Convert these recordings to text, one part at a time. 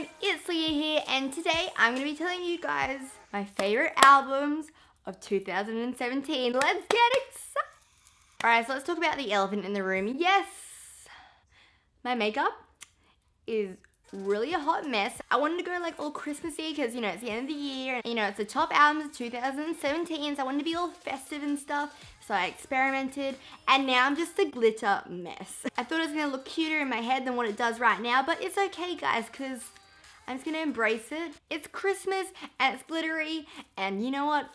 fam, it's Leah here, and today I'm going to be telling you guys my favorite albums of 2017. Let's get excited! Alright, so let's talk about the elephant in the room. Yes, my makeup is really a hot mess. I wanted to go like all Christmassy because, it's the end of the year. And, it's the top albums of 2017, so I wanted to be all festive and stuff. So I experimented, and now I'm just a glitter mess. I thought it was going to look cuter in my head than what it does right now, but it's okay, guys, because I'm just going to embrace it. It's Christmas, and it's glittery, and you know what?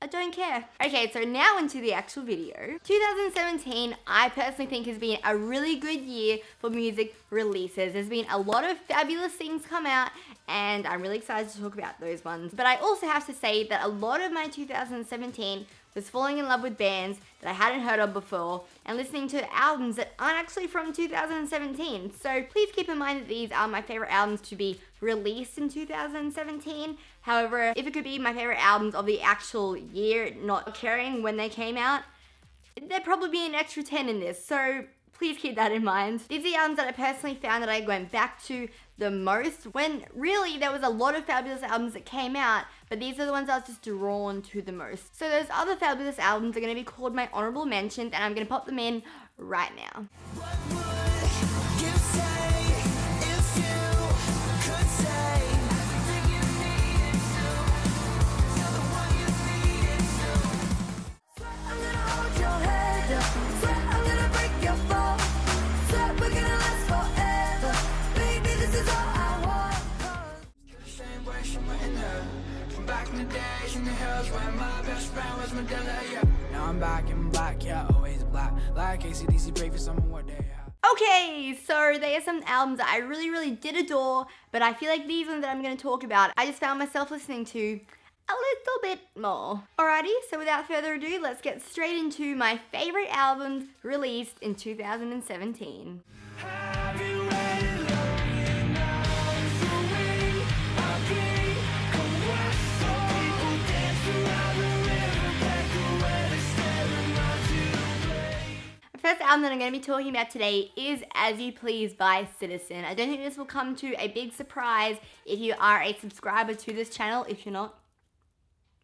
I don't care. Okay, so now into the actual video. 2017, I personally think has been a really good year for music releases. There's been a lot of fabulous things come out, and I'm really excited to talk about those ones. But I also have to say that a lot of my 2017 was falling in love with bands that I hadn't heard of before and listening to albums that aren't actually from 2017. So please keep in mind that these are my favorite albums to be released in 2017. However, if it could be my favorite albums of the actual year, not caring when they came out, there'd probably be an extra 10 in this. So please keep that in mind. These are the albums that I personally found that I went back to the most, when really there was a lot of fabulous albums that came out, but these are the ones I was just drawn to the most. So those other fabulous albums are going to be called my honorable mentions, and I'm going to pop them in right now. Now I'm back in black, yeah, always black. Like ACDC, pray for someone one day. Okay, so they are some albums that I really did adore, but I feel like these ones that I'm going to talk about, I just found myself listening to a little bit more. Alrighty, so without further ado, let's get straight into my favorite albums released in 2017. First album that I'm going to be talking about today is As You Please by Citizen. I don't think this will come to a big surprise if you are a subscriber to this channel. If you're not,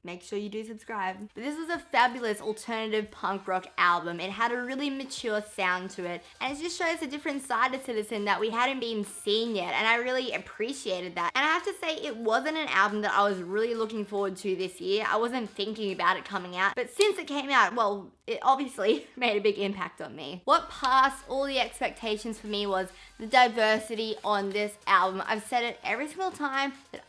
make sure you do subscribe. But this was a fabulous alternative punk rock album. It had a really mature sound to it, and it just shows a different side of Citizen that we hadn't been seeing yet, and I really appreciated that. And I have to say, it wasn't an album that I was really looking forward to this year. I wasn't thinking about it coming out, but since it came out, well, it obviously made a big impact on me. What passed all the expectations for me was the diversity on this album. I've said it every single time that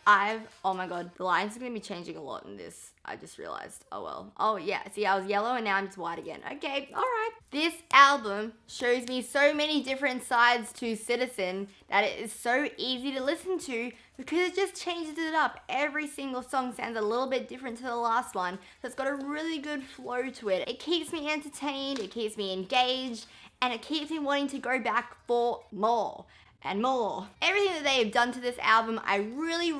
oh my god, the lines are gonna be changing a lot in this. I just realized, oh well. Oh yeah, see, I was yellow and now I'm just white again. Okay, alright. This album shows me so many different sides to Citizen that it is so easy to listen to because it just changes it up. Every single song sounds a little bit different to the last one, so it's got a really good flow to it. It keeps me entertained, it keeps me engaged, and it keeps me wanting to go back for more and more. Everything that they have done to this album, I really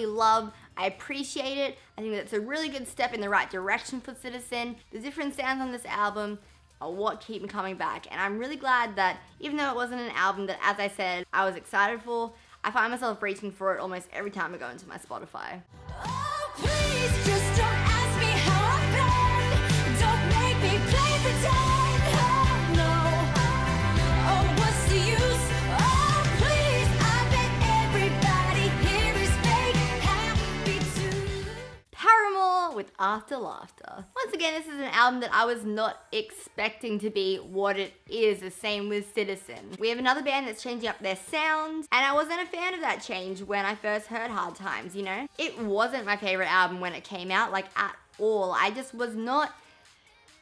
love. I appreciate it. I think that's a really good step in the right direction for Citizen. The different sounds on this album are what keep me coming back, and I'm really glad that even though it wasn't an album that, as I said, I was excited for, I find myself reaching for it almost every time I go into my Spotify. Oh, please, just don't ask me how I've been. Don't make me play pretend. Oh, no. Oh, what's the use? Oh, please, I bet everybody here is fake happy too. Paramore with After Laughter. Once again, this is an album that I was not expecting to be what it is. The same with Citizen. We have another band that's changing up their sound, and I wasn't a fan of that change when I first heard Hard Times, It wasn't my favorite album when it came out, like at all. I just was not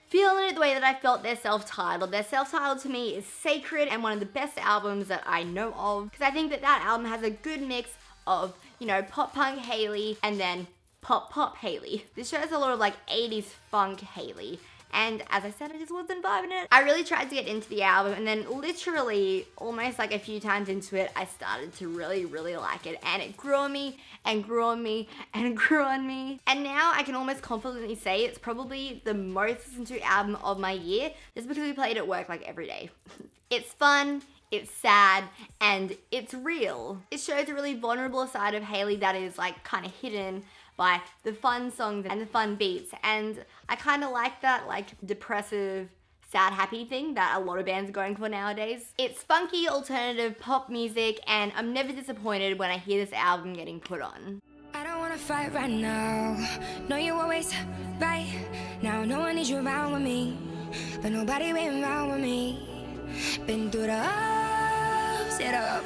feeling it the way that I felt their self-titled. Their self-titled to me is sacred and one of the best albums that I know of, because I think that that album has a good mix of, pop-punk Hayley and then pop Hayley. This shows a lot of like 80s funk Hayley. And as I said, I just wasn't vibing it. I really tried to get into the album, and then literally almost like a few times into it, I started to really like it. And it grew on me and grew on me and grew on me. And now I can almost confidently say it's probably the most listened to album of my year, just because we play it at work like every day. It's fun, it's sad, and it's real. It shows a really vulnerable side of Hailey that is like kind of hidden by the fun songs and the fun beats. And I kind of like that like depressive, sad, happy thing that a lot of bands are going for nowadays. It's funky alternative pop music, and I'm never disappointed when I hear this album getting put on. I don't wanna fight right now. No, you always right. Now no one needs you around with me, but nobody been around with me. Been through the ups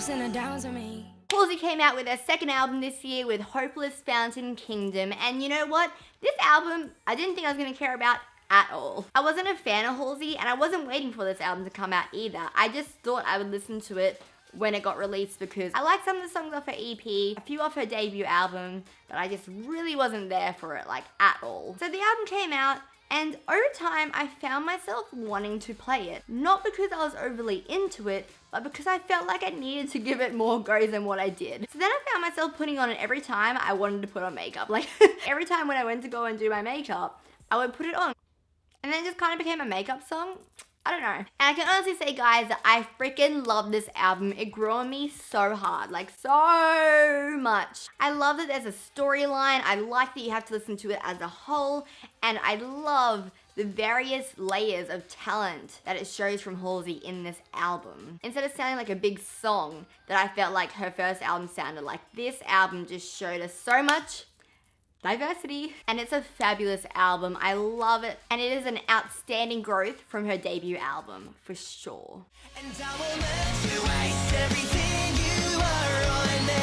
and the downs with me. Halsey came out with their second album this year with Hopeless Fountain Kingdom, and you know what? This album, I didn't think I was gonna care about at all. I wasn't a fan of Halsey, and I wasn't waiting for this album to come out either. I just thought I would listen to it when it got released because I like some of the songs off her EP, a few off her debut album, but I just really wasn't there for it, like, at all. So the album came out, and over time I found myself wanting to play it. Not because I was overly into it, but because I felt like I needed to give it more go than what I did. So then I found myself putting on it every time I wanted to put on makeup. Like, every time when I went to go and do my makeup, I would put it on. And then it just kind of became a makeup song. I don't know. And I can honestly say, guys, that I freaking love this album. It grew on me so hard, like so much. I love that there's a storyline. I like that you have to listen to it as a whole. And I love the various layers of talent that it shows from Halsey in this album. Instead of sounding like a big song that I felt like her first album sounded like, this album just showed us so much diversity, and it's a fabulous album. I love it, and it is an outstanding growth from her debut album for sure. And I will let you waste everything you are on me.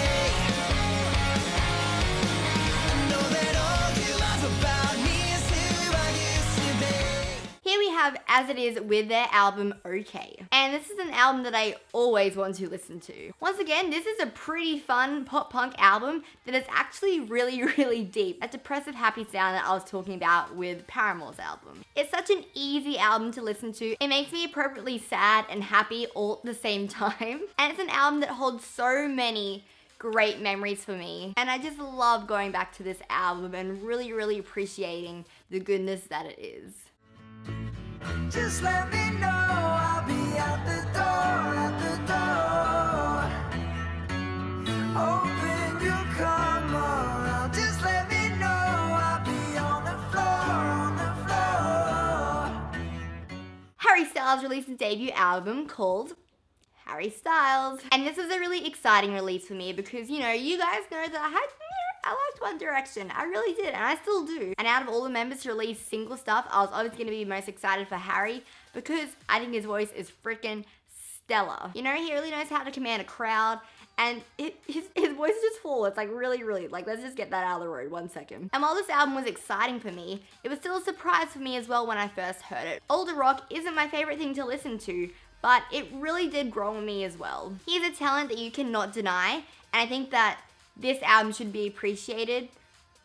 I know that all you love about me is who I used to be. Here we have As It Is with their album OK. And this is an album that I always want to listen to. Once again, this is a pretty fun pop punk album that is actually really, really deep. That depressive happy sound that I was talking about with Paramore's album. It's such an easy album to listen to. It makes me appropriately sad and happy all at the same time. And it's an album that holds so many great memories for me. And I just love going back to this album and really, really appreciating the goodness that it is. Just let me know, I'll be out the door, Open, you come around. Just let me know, I'll be on the floor. Harry Styles released his debut album called Harry Styles. And this was a really exciting release for me because, you know, you guys know that I liked One Direction. I really did, and I still do. And out of all the members to release single stuff, I was always going to be most excited for Harry because I think his voice is freaking stellar. You know, he really knows how to command a crowd, and his voice is just full. It's like really, really, like, let's just get that out of the road 1 second. And while this album was exciting for me, it was still a surprise for me as well when I first heard it. Older rock isn't my favorite thing to listen to, but it really did grow on me as well. He's a talent that you cannot deny, and I think that this album should be appreciated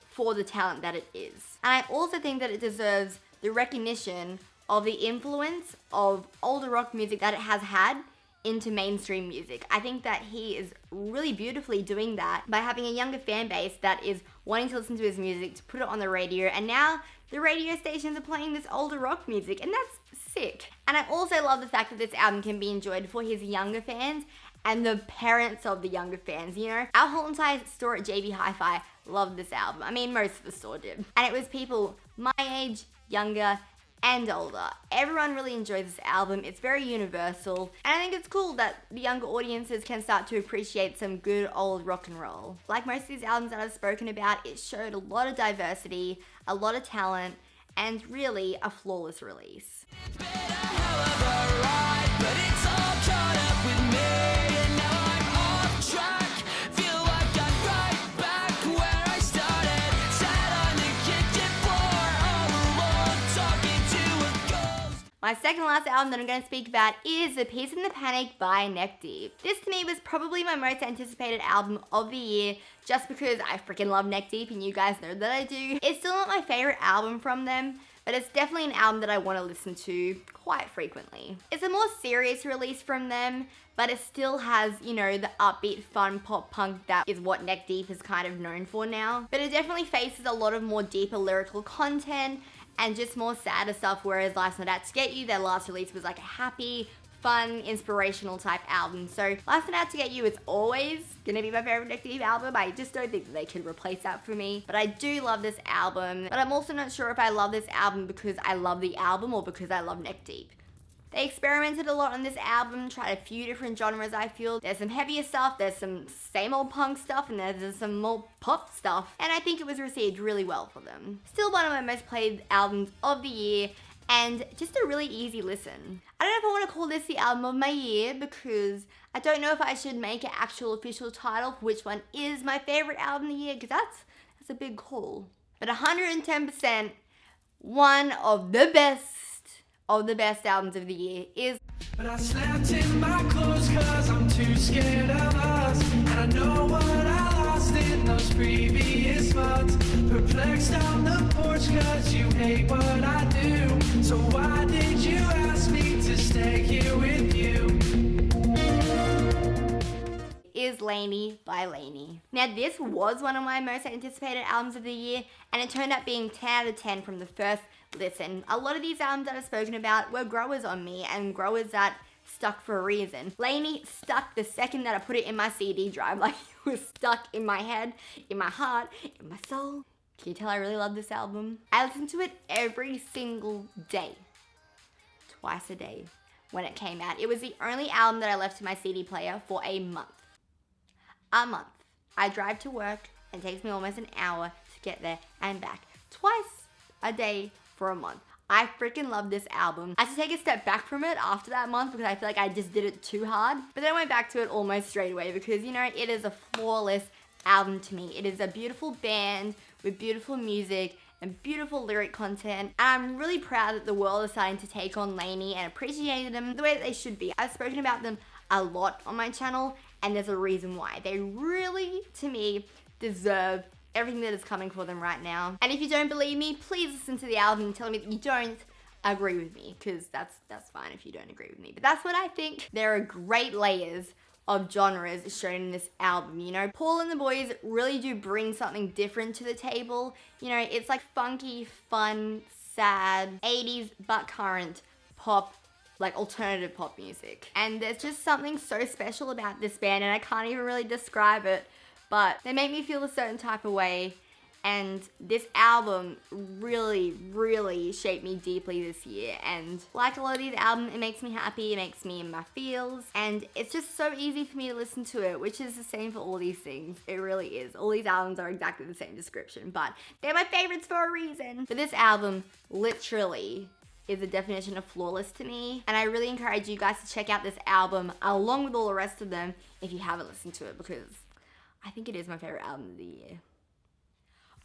for the talent that it is. And I also think that it deserves the recognition of the influence of older rock music that it has had into mainstream music. I think that he is really beautifully doing that by having a younger fan base that is wanting to listen to his music, to put it on the radio, and now the radio stations are playing this older rock music, and that's sick. And I also love the fact that this album can be enjoyed for his younger fans and the parents of the younger fans. You know, our whole entire store at JB Hi-Fi loved this album. I mean, most of the store did. And it was people my age, younger, and older. Everyone really enjoys this album. It's very universal. And I think it's cool that the younger audiences can start to appreciate some good old rock and roll. Like most of these albums that I've spoken about, it showed a lot of diversity, a lot of talent, and really a flawless release. My second last album that I'm going to speak about is The Peace and the Panic by Neck Deep. This to me was probably my most anticipated album of the year just because I freaking love Neck Deep and you guys know that I do. It's still not my favorite album from them, but it's definitely an album that I want to listen to quite frequently. It's a more serious release from them, but it still has, you know, the upbeat, fun pop punk that is what Neck Deep is kind of known for now. But it definitely faces a lot of more deeper lyrical content and just more sadder stuff, whereas Life's Not Out to Get You, their last release was like a happy, fun, inspirational type album. So Last Night Out to Get You is always gonna be my favorite Neck Deep album. I just don't think they can replace that for me. But I do love this album. But I'm also not sure if I love this album because I love the album or because I love Neck Deep. They experimented a lot on this album, tried a few different genres, I feel. There's some heavier stuff, there's some same old punk stuff, and there's some more pop stuff. And I think it was received really well for them. Still one of my most played albums of the year, and just a really easy listen. I don't know if I want to call this the album of my year because I don't know if I should make an actual official title for which one is my favorite album of the year, because that's a big call. But 110%, one of the best albums of the year is. But I slept in my clothes cause I'm too scared of us. And I know what I lost in those previous months. Perplexed on the porch cause you hate what I do. So why did you ask me to stay here with you? Is Lanie by Lanie. Now this was one of my most anticipated albums of the year, and it turned out being 10 out of 10 from the first listen. A lot of these albums that I've spoken about were growers on me, and growers that stuck for a reason. Lanie stuck the second that I put it in my CD drive. Like, it was stuck in my head, in my heart, in my soul. Can you tell I really love this album? I listened to it every single day. Twice a day when it came out. It was the only album that I left in my CD player for a month. A month. I drive to work and it takes me almost an hour to get there and back. Twice a day for a month. I freaking love this album. I had to take a step back from it after that month because I feel like I just did it too hard. But then I went back to it almost straight away because, you know, it is a flawless album to me. It is a beautiful band with beautiful music and beautiful lyric content. And I'm really proud that the world is starting to take on Lanie and appreciate them the way that they should be. I've spoken about them a lot on my channel, and there's a reason why. They really, to me, deserve everything that is coming for them right now. And if you don't believe me, please listen to the album and tell me that you don't agree with me, because that's fine if you don't agree with me. But that's what I think. There are great layers of genres shown in this album. You know, Paul and the boys really do bring something different to the table. You know, it's like funky, fun, sad, 80s but current pop, like alternative pop music. And there's just something so special about this band, and I can't even really describe it, but they make me feel a certain type of way. And this album really, really shaped me deeply this year. And like a lot of these albums, it makes me happy, it makes me in my feels. And it's just so easy for me to listen to it, which is the same for all these things. It really is. All these albums are exactly the same description, but they're my favorites for a reason. But this album literally is the definition of flawless to me. And I really encourage you guys to check out this album along with all the rest of them if you haven't listened to it, because I think it is my favorite album of the year.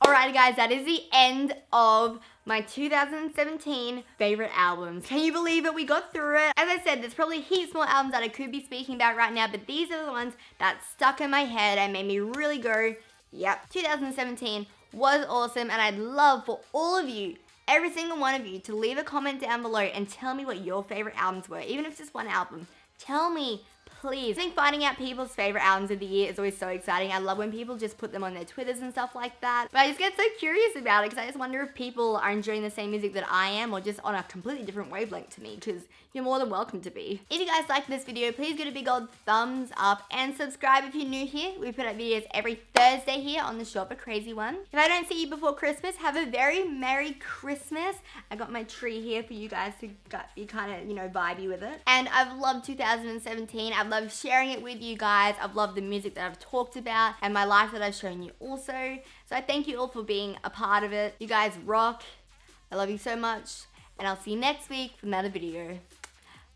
Alrighty guys, that is the end of my 2017 favorite albums. Can you believe it? We got through it. As I said, there's probably heaps more albums that I could be speaking about right now, but these are the ones that stuck in my head and made me really go, yep, 2017 was awesome. And I'd love for all of you, every single one of you, to leave a comment down below and tell me what your favorite albums were. Even if it's just one album, tell me, please. I think finding out people's favorite albums of the year is always so exciting. I love when people just put them on their Twitters and stuff like that. But I just get so curious about it because I just wonder if people are enjoying the same music that I am, or just on a completely different wavelength to me, because you're more than welcome to be. If you guys liked this video, please give it a big old thumbs up and subscribe if you're new here. We put up videos every Thursday here on the Short But Crazy one. If I don't see you before Christmas, have a very Merry Christmas. I got my tree here for you guys to be kind of, you know, vibey with it. And I've loved 2017. I've loved sharing it with you guys. I've loved the music that I've talked about and my life that I've shown you also. So I thank you all for being a part of it. You guys rock. I love you so much. And I'll see you next week for another video.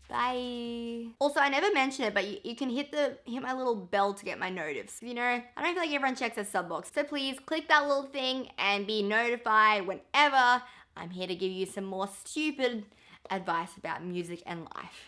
Bye. Also, I never mentioned it, but you can hit my little bell to get my notifs. You know, I don't feel like everyone checks their sub box. So please click that little thing and be notified whenever I'm here to give you some more stupid advice about music and life.